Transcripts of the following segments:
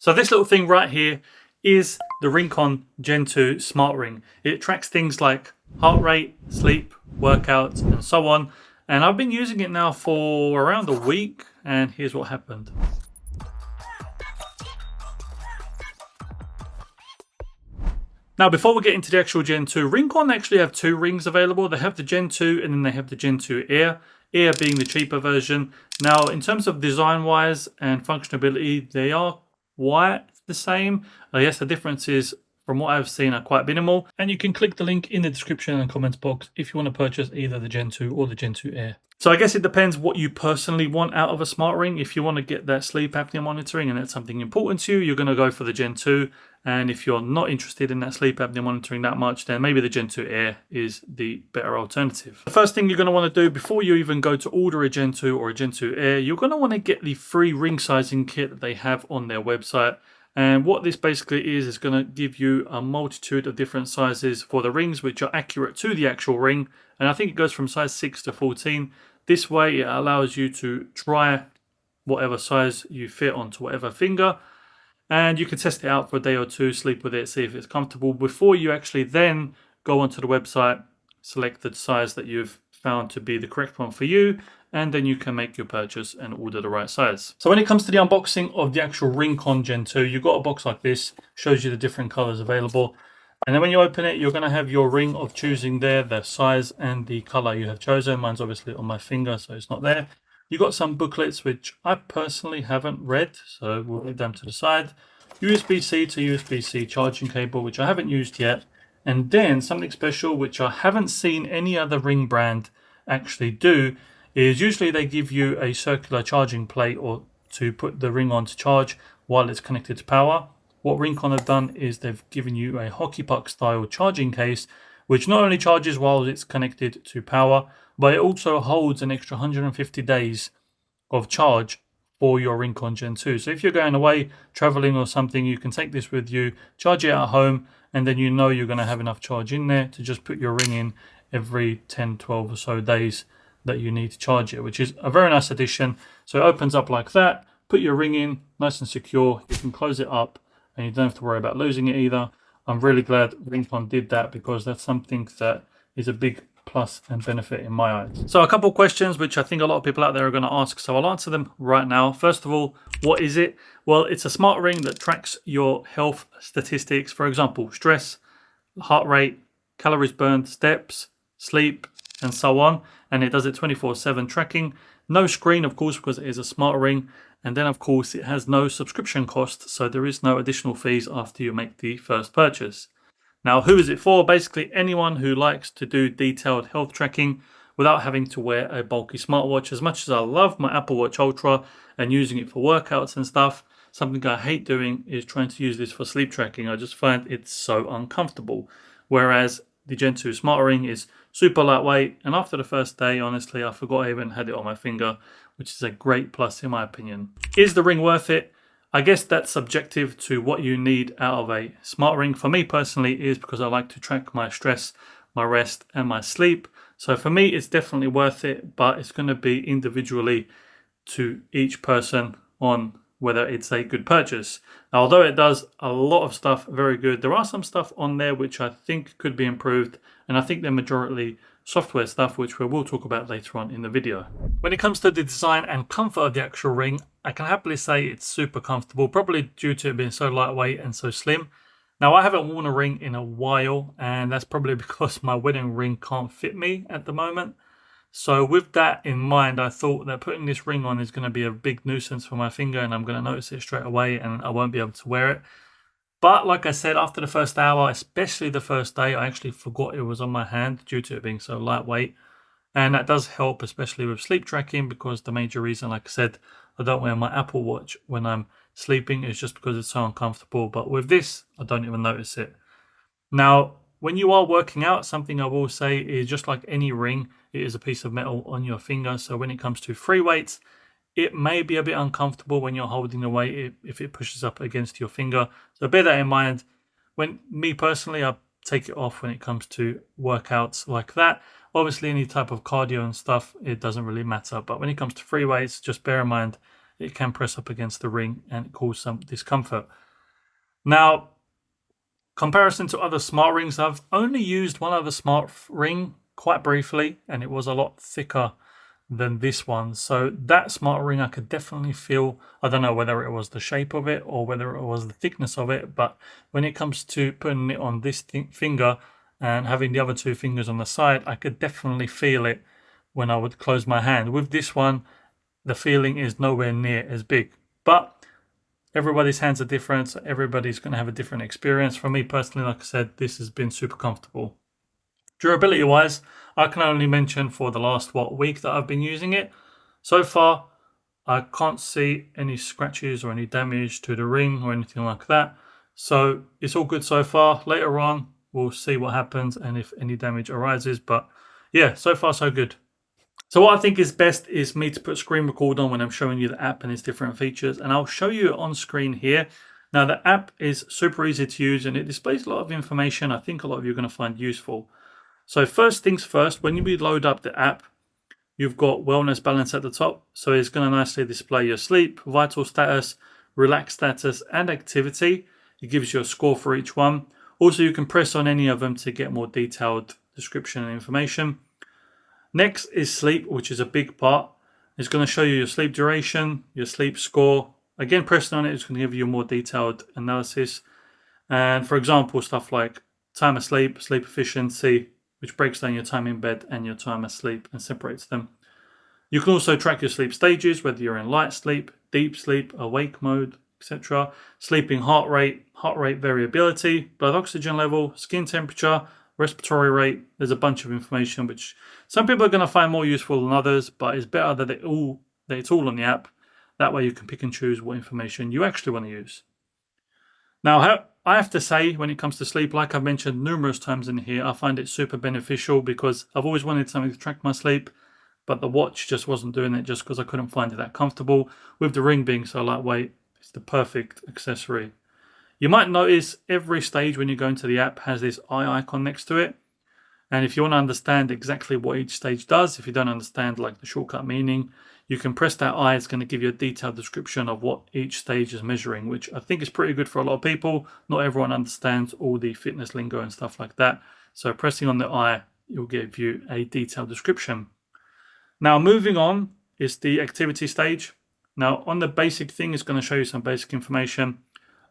So this little thing right here is the Ringconn Gen 2 Smart Ring. It tracks things like heart rate, sleep, workouts, and so on. And I've been using it now for around a week, and here's what happened. Now, before we get into the actual Gen 2, Ringconn actually have two rings available. They have the Gen 2 and then they have the Gen 2 Air. Air being the cheaper version. Now, in terms of design-wise and functionality, they are quite the same. Yes, the differences from what I've seen are quite minimal. And you can click the link in the description and comments box if you want to purchase either the Gen 2 or the Gen 2 Air. So I guess it depends what you personally want out of a smart ring. If you want to get that sleep apnea monitoring and that's something important to you, you're going to go for the Gen 2. And if you're not interested in that sleep apnea monitoring that much, then maybe the Gen 2 Air is the better alternative. The first thing you're going to want to do before you even go to order a Gen 2 or a Gen 2 Air, you're going to want to get the free ring sizing kit that they have on their website. And what this basically is going to give you a multitude of different sizes for the rings, which are accurate to the actual ring. And I think it goes from size 6 to 14. This way it allows you to try whatever size you fit onto whatever finger. And you can test it out for a day or two, sleep with it, see if it's comfortable before you actually then go onto the website, select the size that you've found to be the correct one for you, and then you can make your purchase and order the right size. So when it comes to the unboxing of the actual Ringconn Gen 2, you've got a box like this, shows you the different colors available. And then when you open it, you're going to have your ring of choosing there, the size and the color you have chosen. Mine's obviously on my finger, so it's not there. You've got some booklets, which I personally haven't read, so we'll leave them to the side. USB-C to USB-C charging cable, which I haven't used yet. And then something special, which I haven't seen any other ring brand actually do, is usually they give you a circular charging plate or to put the ring on to charge while it's connected to power. What Ringconn have done is they've given you a hockey puck style charging case, which not only charges while it's connected to power, but it also holds an extra 150 days of charge for your Ringconn Gen 2. So if you're going away, traveling or something, you can take this with you, charge it at home, and then you know you're going to have enough charge in there to just put your ring in every 10, 12 or so days that you need to charge it, which is a very nice addition. So it opens up like that, put your ring in, nice and secure. You can close it up and you don't have to worry about losing it either. I'm really glad Ringconn did that because that's something that is a big plus and benefit in my eyes. So a couple of questions which I think a lot of people out there are going to ask, so I'll answer them right now. First of all, what is it? Well, it's a smart ring that tracks your health statistics, for example, stress, heart rate, calories burned, steps, sleep, and so on. And it does it 24/7 tracking. No screen, of course, because it is a smart ring. And then, of course, it has no subscription cost, so there is no additional fees after you make the first purchase. Now, who is it for? Basically, anyone who likes to do detailed health tracking without having to wear a bulky smartwatch. As much as I love my Apple Watch Ultra and using it for workouts and stuff, something I hate doing is trying to use this for sleep tracking. I just find it's so uncomfortable. Whereas the Gen 2 Smart Ring is super lightweight, and after the first day, honestly, I forgot I even had it on my finger, which is a great plus in my opinion. Is the ring worth it? I guess that's subjective to what you need out of a smart ring. For me personally, it is because I like to track my stress, my rest, and my sleep. So for me, it's definitely worth it, but it's going to be individually to each person on whether it's a good purchase. Now, although it does a lot of stuff very good, there are some stuff on there which I think could be improved, and I think they're majority software stuff, which we will talk about later on in the video. When it comes to the design and comfort of the actual ring, I can happily say it's super comfortable, probably due to it being so lightweight and so slim. Now, I haven't worn a ring in a while, and that's probably because my wedding ring can't fit me at the moment. So with that in mind, I thought that putting this ring on is going to be a big nuisance for my finger, and I'm going to notice it straight away and I won't be able to wear it. But like I said, after the first hour, especially the first day, I actually forgot it was on my hand due to it being so lightweight. And that does help, especially with sleep tracking, because the major reason, like I said, I don't wear my Apple Watch when I'm sleeping is just because it's so uncomfortable. But with this, I don't even notice it. Now, when you are working out, something I will say is just like any ring, it is a piece of metal on your finger. So when it comes to free weights, it may be a bit uncomfortable when you're holding the weight if it pushes up against your finger. So bear that in mind. When me personally, I take it off when it comes to workouts like that. Obviously, any type of cardio and stuff, it doesn't really matter. But when it comes to free weights, just bear in mind, it can press up against the ring and cause some discomfort. Now, comparison to other smart rings, I've only used one other smart ring quite briefly, and it was a lot thicker than this one. So that smart ring, I could definitely feel, I don't know whether it was the shape of it or whether it was the thickness of it, but when it comes to putting it on this finger and having the other two fingers on the side, I could definitely feel it when I would close my hand. With this one, the feeling is nowhere near as big, but everybody's hands are different, so everybody's going to have a different experience. For me personally, like I said, this has been super comfortable. Durability wise, I can only mention for the last week that I've been using it. So far, I can't see any scratches or any damage to the ring or anything like that. So it's all good so far. Later on, we'll see what happens and if any damage arises. But yeah, so far so good. So what I think is best is me to put screen record on when I'm showing you the app and its different features. And I'll show you it on screen here. Now the app is super easy to use and it displays a lot of information I think a lot of you are going to find useful. So first things first, when you load up the app, you've got wellness balance at the top. So it's going to nicely display your sleep, vital status, relax status, and activity. It gives you a score for each one. Also, you can press on any of them to get more detailed description and information. Next is sleep, which is a big part. It's going to show you your sleep duration, your sleep score. Again, pressing on it is going to give you a more detailed analysis. And for example, stuff like time of sleep, sleep efficiency, which breaks down your time in bed and your time asleep and separates them. You can also track your sleep stages, whether you're in light sleep, deep sleep, awake mode, etc. Sleeping heart rate variability, blood oxygen level, skin temperature, respiratory rate. There's a bunch of information which some people are going to find more useful than others, but it's better that it's all on the app. That way you can pick and choose what information you actually want to use. Now, I have to say, when it comes to sleep, like I've mentioned numerous times in here, I find it super beneficial because I've always wanted something to track my sleep, but the watch just wasn't doing it just because I couldn't find it that comfortable. With the ring being so lightweight, it's the perfect accessory. You might notice every stage when you go into the app has this eye icon next to it. And if you want to understand exactly what each stage does, if you don't understand like the shortcut meaning, you can press that eye. It's going to give you a detailed description of what each stage is measuring, which I think is pretty good for a lot of people. Not everyone understands all the fitness lingo and stuff like that. So pressing on the eye, it will give you a detailed description. Now moving on is the activity stage. Now on the basic thing, it's going to show you some basic information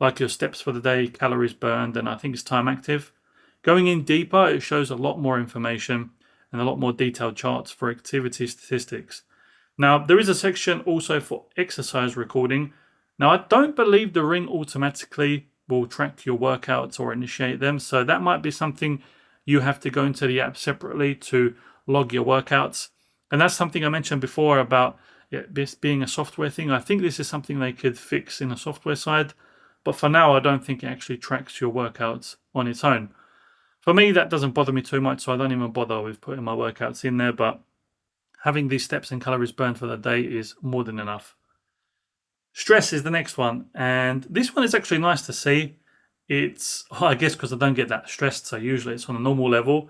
like your steps for the day, calories burned, and I think it's time active. Going in deeper, it shows a lot more information and a lot more detailed charts for activity statistics. Now, there is a section also for exercise recording. Now, I don't believe the ring automatically will track your workouts or initiate them, so that might be something you have to go into the app separately to log your workouts. And that's something I mentioned before about this being a software thing. I think this is something they could fix in the software side, but for now, I don't think it actually tracks your workouts on its own. For me, that doesn't bother me too much, so I don't even bother with putting my workouts in there, but having these steps and calories burned for the day is more than enough. Stress is the next one, and this one is actually nice to see. It's, I guess because I don't get that stressed, so usually it's on a normal level.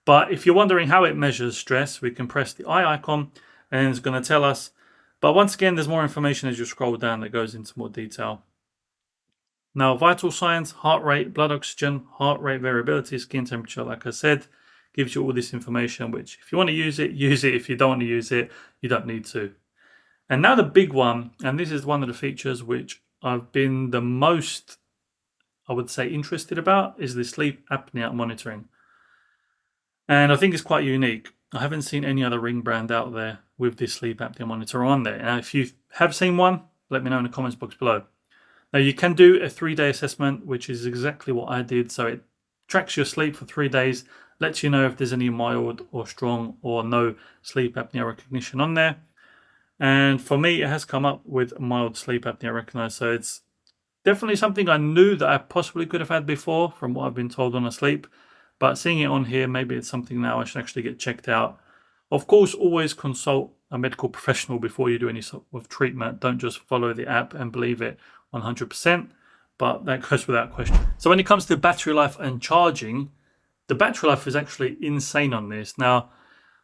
But if you're wondering how it measures stress, we can press the eye icon and it's going to tell us. But once again, there's more information as you scroll down that goes into more detail. Now, vital signs, heart rate, blood oxygen, heart rate variability, skin temperature, like I said, gives you all this information, which if you want to use it, use it. If you don't want to use it, you don't need to. And now the big one, and this is one of the features which I've been the most, I would say, interested about, is the sleep apnea monitoring. And I think it's quite unique. I haven't seen any other ring brand out there with this sleep apnea monitor on there. And if you have seen one, let me know in the comments box below. Now you can do a 3-day assessment, which is exactly what I did. So it tracks your sleep for 3 days, lets you know if there's any mild or strong or no sleep apnea recognition on there. And for me, it has come up with mild sleep apnea recognized. So it's definitely something I knew that I possibly could have had before from what I've been told on a sleep. But seeing it on here, maybe it's something now I should actually get checked out. Of course, always consult a medical professional before you do any sort of treatment. Don't just follow the app and believe it 100%, but that goes without question. So when it comes to battery life and charging, the battery life is actually insane on this. Now,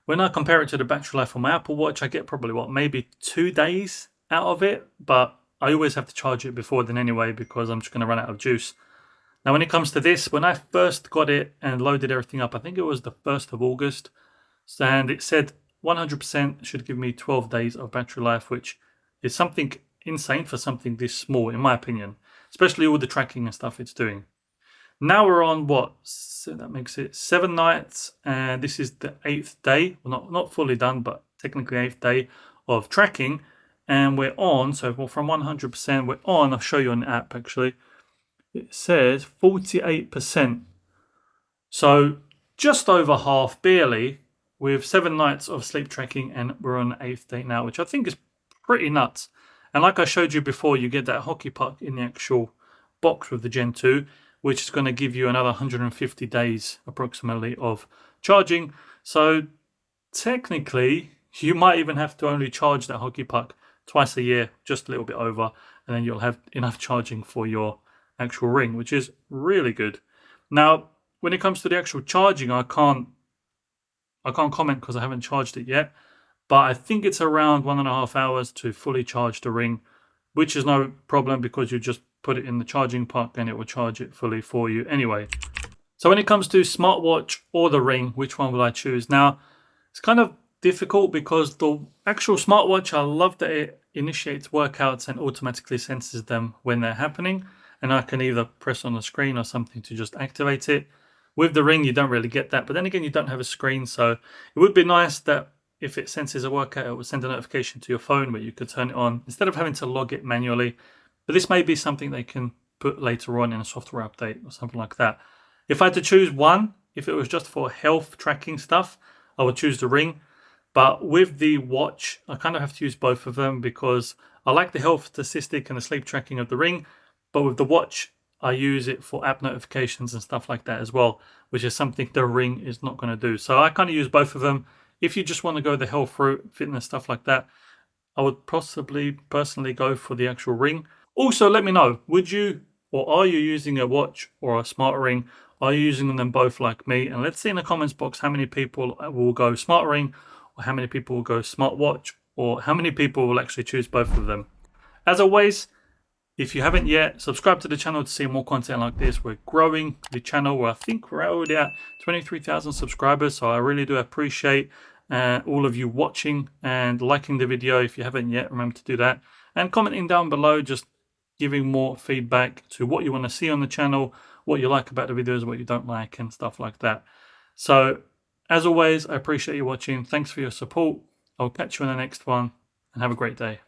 when I compare it to the battery life on my Apple Watch, I get probably maybe 2 days out of it, but I always have to charge it before then anyway, because I'm just going to run out of juice. Now, when it comes to this, when I first got it and loaded everything up, I think it was the 1st of August, and it said 100% should give me 12 days of battery life, which is something insane for something this small, in my opinion, especially all the tracking and stuff it's doing. Now we're on what? So that makes it 7 nights, and this is the 8th day. Well, not fully done, but technically 8th day of tracking. And we're on, so from 100%, we're on, I'll show you on the app actually. It says 48%. So just over half, barely, with 7 nights of sleep tracking, and we're on the 8th day now, which I think is pretty nuts. And like I showed you before, you get that hockey puck in the actual box with the Gen 2, which is going to give you another 150 days approximately of charging. So technically, you might even have to only charge that hockey puck twice a year, just a little bit over, and then you'll have enough charging for your actual ring, which is really good. Now, when it comes to the actual charging, I can't comment because I haven't charged it yet, but I think it's around 1.5 hours to fully charge the ring, which is no problem because you just put it in the charging puck and it will charge it fully for you anyway. So when it comes to smartwatch or the ring, which one will I choose? Now, it's kind of difficult because the actual smartwatch, I love that it initiates workouts and automatically senses them when they're happening, and I can either press on the screen or something to just activate it. With the ring, you don't really get that, but then again, you don't have a screen, so it would be nice that if it senses a workout, it would send a notification to your phone where you could turn it on instead of having to log it manually. But this may be something they can put later on in a software update or something like that. If I had to choose one, if it was just for health tracking stuff, I would choose the ring. But with the watch, I kind of have to use both of them because I like the health statistic and the sleep tracking of the ring. But with the watch, I use it for app notifications and stuff like that as well, which is something the ring is not going to do. So I kind of use both of them. If you just want to go the health route, fitness, stuff like that, I would possibly personally go for the actual ring. Also, let me know, would you or are you using a watch or a smart ring? Are you using them both like me? And let's see in the comments box how many people will go smart ring, or how many people will go smartwatch, or how many people will actually choose both of them. As always, if you haven't yet, subscribe to the channel to see more content like this. We're growing the channel. Where I think we're already at 23,000 subscribers. So I really do appreciate all of you watching and liking the video. If you haven't yet, remember to do that. And commenting down below, just giving more feedback to what you want to see on the channel, what you like about the videos, what you don't like, and stuff like that. So as always, I appreciate you watching. Thanks for your support. I'll catch you in the next one, and have a great day.